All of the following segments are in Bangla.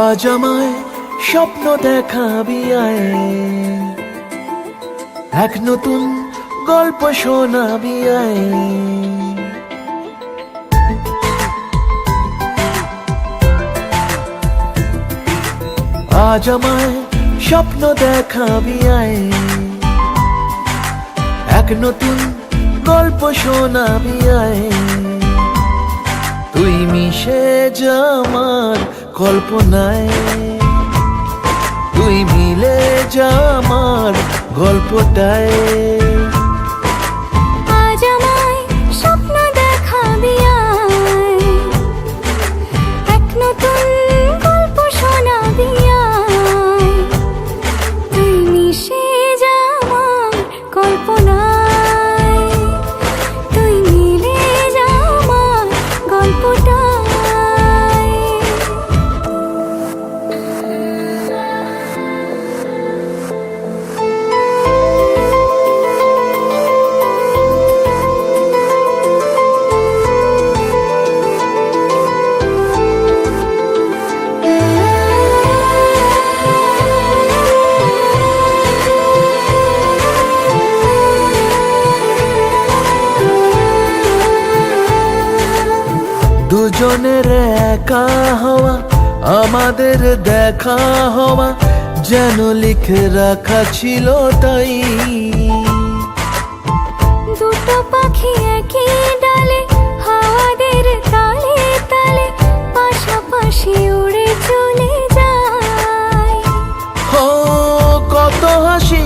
আজ আমায় স্বপ্ন দেখাবি আয়, এক নতুন গল্প শোনাবি আয়। আজ আমায় স্বপ্ন দেখাবি আয়, এক নতুন গল্প শোনাবি আয়। তুই মিশে যা আমার কল্পনায়, তুই মিলে যা আমার গল্পটায়। আজ আমায় স্বপ্ন দেখাবি আয়, এক নতুন গল্প শোনাবি আয়। তুই মিশে যা আমার কল্পনায়, তুই মিলে যা আমার গল্পটায়। দুজনের একা হওয়া, আমাদের দেখা হওয়া যেন লিখে রাখা ছিল তাই। দুটো পাখি একই ডালে, হাওয়াদের তালে তালে পাশাপাশি উড়ে চলে যায়। ও কত হাসি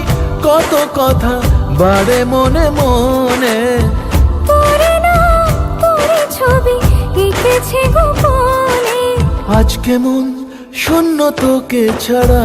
কত কথা বাড়ে মনে মনে, তোরে না তোরে ছবি এঁকেছে গোপনে। আজ কেমন শূন্য তোকে ছাড়া।